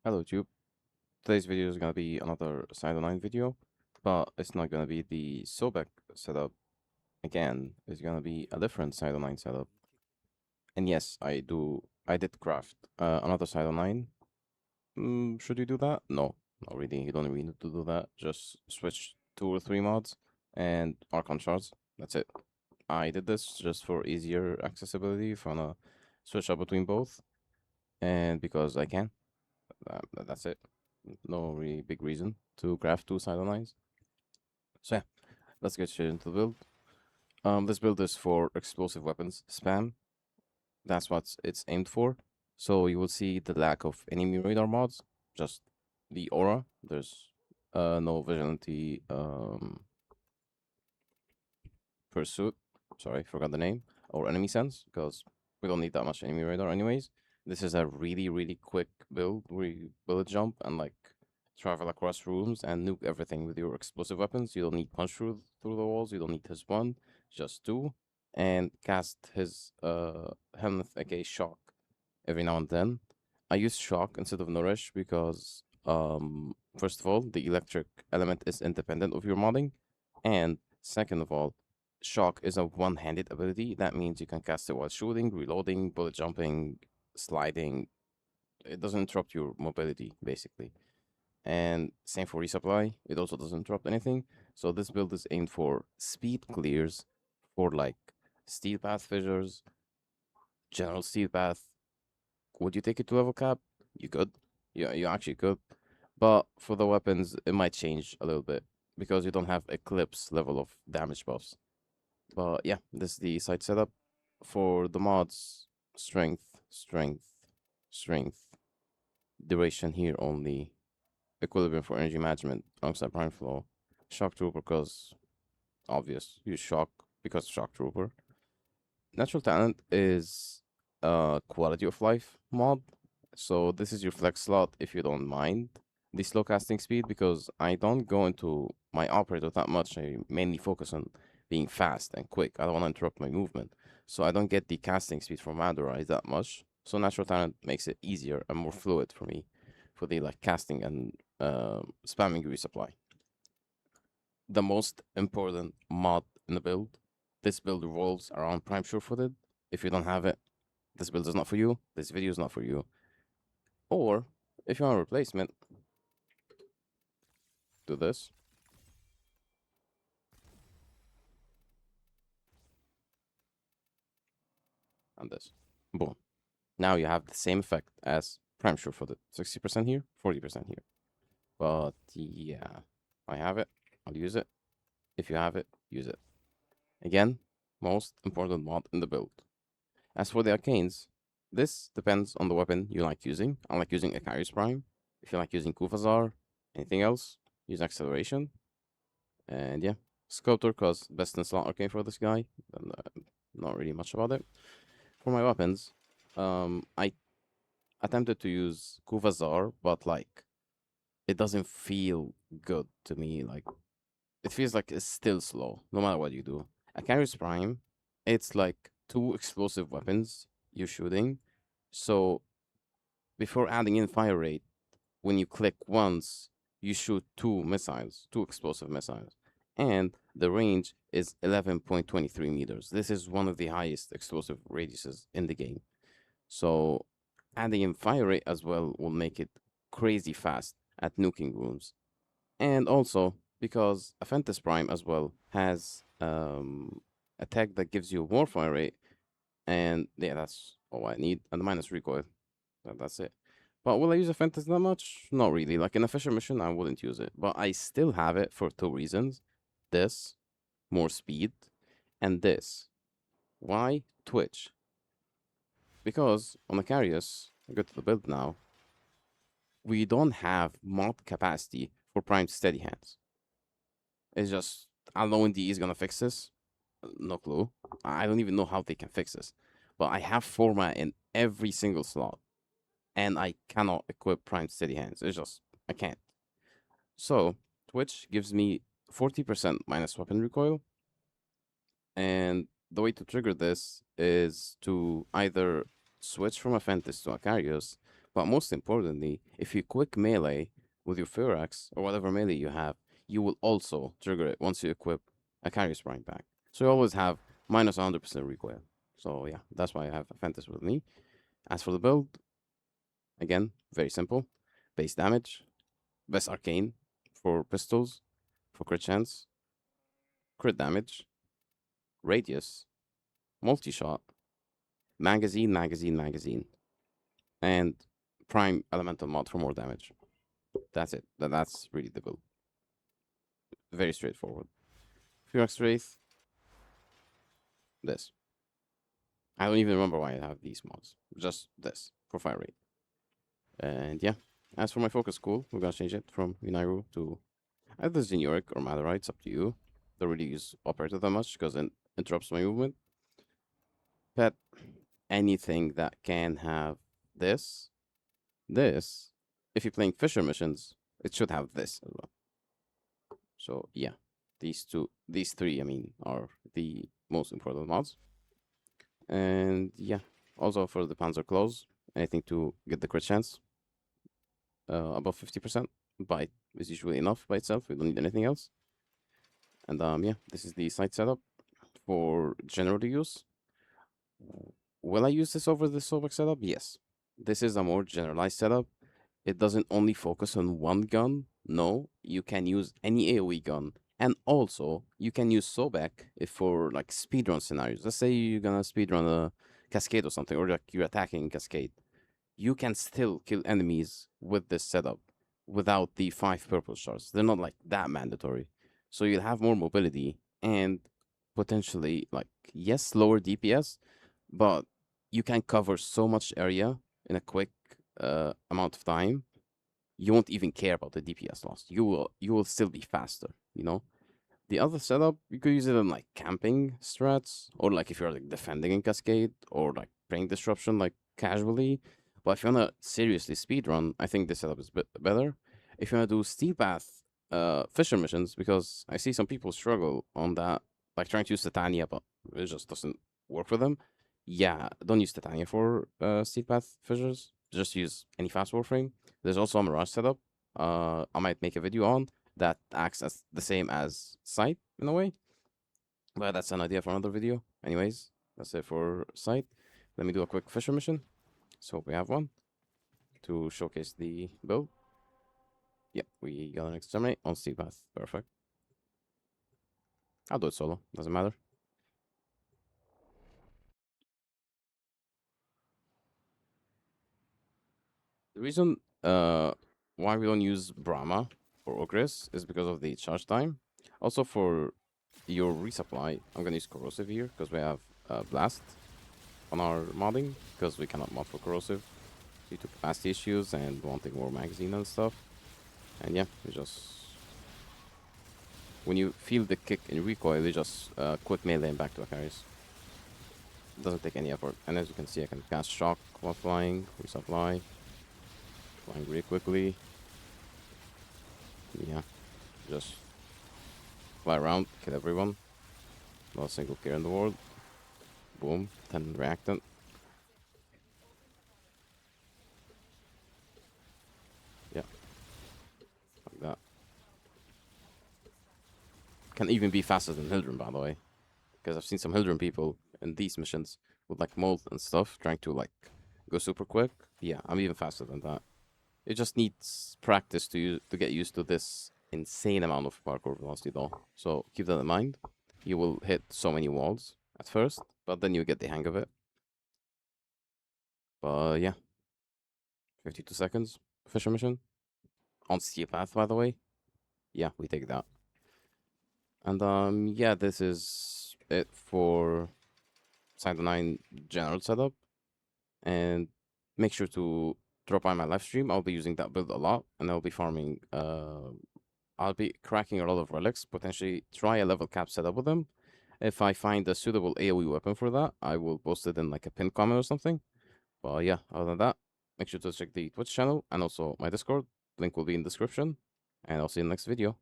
Hello YouTube. Today's video is gonna be another CYTE-09 video, but it's not gonna be the sobek setup. Again, it's gonna be a different CYTE-09 setup. And yes, I did craft another CYTE-09. Should you do that? No, not really. You don't really need to do that. Just switch 2 or 3 mods and arcane shards. That's it. I did this just for easier accessibility, if I wanna switch up between both, and because I can. That's it. No really big reason to craft 2 CYTE-09s. So yeah, let's get straight into the build. This build is for explosive weapons spam. That's what it's aimed for. So you will see the lack of enemy radar mods, just the aura. There's no vigilante pursuit. Sorry, forgot the name. Or enemy sense, because we don't need that much enemy radar anyways. This is a really quick build where you bullet jump and like travel across rooms and nuke everything with your explosive weapons. You don't need punch through the walls. You don't need his one, just two, and cast his helmet aka shock every now and then. I use shock instead of nourish because first of all the electric element is independent of your modding, and second of all shock is a one-handed ability. That means you can cast it while shooting, reloading, bullet jumping, sliding. It doesn't interrupt your mobility basically. And same for resupply, it also doesn't interrupt anything. So this build is aimed for speed clears for like steel path fissures, general steel path. Would you take it to level cap? You could. Yeah, you actually could. But for the weapons, it might change a little bit because you don't have eclipse level of damage buffs. But yeah, this is the site setup. For the mods, strength, strength, duration here only, equilibrium for energy management alongside prime flow, shock trooper because obvious, use shock because shock trooper. Natural talent is a quality of life mod. So this is your flex slot if you don't mind the slow casting speed, because I don't go into my operator that much. I mainly focus on being fast and quick. I don't want to interrupt my movement. So I don't get the casting speed from Madurai that much. So natural talent makes it easier and more fluid for me for the like casting and spamming resupply. The most important mod in the build. This build revolves around Prime Sure-Footed. If you don't have it, this build is not for you. This video is not for you. Or if you want a replacement, do this and this. Boom. Now you have the same effect as Prime Sure-Footed. 60% here, 40% here. But yeah, I have it. I'll use it. If you have it, use it. Again, most important mod in the build. As for the arcanes, this depends on the weapon you like using. I like using Akarius Prime. If you like using Kufazar, anything else, use Acceleration. And yeah, Sculptor, cause best in slot arcane for this guy. And, not really much about it. For my weapons, I attempted to use Kufazar, but like, it doesn't feel good to me. Like, it feels like it's still slow, no matter what you do. Akarius Prime, it's like two explosive weapons you're shooting. So before adding in fire rate, when you click once, you shoot two missiles, two explosive missiles. And the range is 11.23 meters. This is one of the highest explosive radiuses in the game. So adding in fire rate as well will make it crazy fast at nuking rooms. And also because Aphentis Prime as well has a tag that gives you more fire rate, and yeah, that's all I need. And the minus recoil. That's it. But will I use Aphentis that much? Not really. Like in a Fisher mission, I wouldn't use it. But I still have it for two reasons. This, more speed, and this. Why? Twitch. Because on Akarius, I go to the build now, we don't have mod capacity for Prime Steady Hands. It's just, I don't know when DE is gonna fix this. No clue. I don't even know how they can fix this. But I have format in every single slot, and I cannot equip Prime Steady Hands. It's just, I can't. So, Twitch gives me 40% minus weapon recoil, and the way to trigger this is to either switch from Aphentis to Akarius, But most importantly, if you quick melee with your Firax or whatever melee you have, you will also trigger it once you equip Akarius Prime back. So you always have minus 100% recoil. So yeah, that's why I have Fantas with me. As for the build, again, very simple. Base damage, best arcane for pistols, for crit chance, crit damage, radius, multi-shot, magazine, magazine, magazine, and prime elemental mod for more damage. That's it. That's really the build. Very straightforward. Firax Wraith, this. I don't even remember why I have these mods. Just this for fire rate. And yeah, as for my focus school, we're gonna change it from Unairu to either Zenuric or Malarite. It's up to you. Don't really use Operator that much because it interrupts my movement. Pet anything that can have this. This, if you're playing Fissure missions, it should have this as well. So yeah, these three, I mean, are the most important mods. And yeah, also for the Panzer Claws, anything to get the crit chance above 50%. Bite is usually enough by itself. We don't need anything else. And yeah, this is the site setup for general use. Will I use this over the Sobek setup? Yes. This is a more generalized setup. It doesn't only focus on one gun. No, you can use any AoE gun. And also, you can use Sobek if for like speedrun scenarios. Let's say you're gonna speedrun a cascade or something, or like you're attacking cascade. You can still kill enemies with this setup without the 5 purple shards. They're not like that mandatory. So you'll have more mobility and potentially like yes, lower DPS, but you can cover so much area in a quick amount of time. You won't even care about the DPS loss. You will still be faster, you know? The other setup, you could use it in like camping strats, or like if you're like defending in Cascade, or like playing Disruption like casually. But if you wanna seriously speedrun, I think this setup is better. If you wanna do Steel Path Fissure missions, because I see some people struggle on that, like trying to use Titania, but it just doesn't work for them. Yeah, don't use Titania for Steel Path Fissures. Just use any fast Warframe. There's also a Mirage setup. I might make a video on that acts as the same as CYTE in a way. But that's an idea for another video. Anyways, that's it for CYTE. Let me do a quick Fissure mission. So we have one to showcase the build. Yeah, we got an exterminate on Steel Path. Perfect. I'll do it solo. Doesn't matter. The reason why we don't use Brahma or Ogris is because of the charge time. Also for your resupply, I'm gonna use Corrosive here because we have Blast on our modding because we cannot mod for Corrosive due to capacity issues and wanting more magazine and stuff. And yeah, you just when you feel the kick in recoil, you just quick melee and back to Akarius. It doesn't take any effort. And as you can see, I can cast Shock while flying, resupply, flying really quickly. Yeah, just fly around, kill everyone. Not a single care in the world. Boom, 10 reactant. Yeah, like that. Can even be faster than Hildren, by the way. Because I've seen some Hildren people in these missions with like mold and stuff trying to like go super quick. Yeah, I'm even faster than that. It just needs practice to get used to this insane amount of parkour velocity though. So keep that in mind. You will hit so many walls at first, but then you get the hang of it. But yeah, 52 seconds. Fissure mission. On Steel Path, by the way. Yeah, we take that. And yeah, this is it for CYTE-09 general setup. And make sure to drop by my live stream. I'll be using that build a lot, and I'll be farming. I'll be cracking a lot of relics. Potentially try a level cap setup with them. If I find a suitable AoE weapon for that, I will post it in like a pin comment or something. But yeah, other than that, make sure to check the Twitch channel and also my Discord. Link will be in the description. And I'll see you in the next video.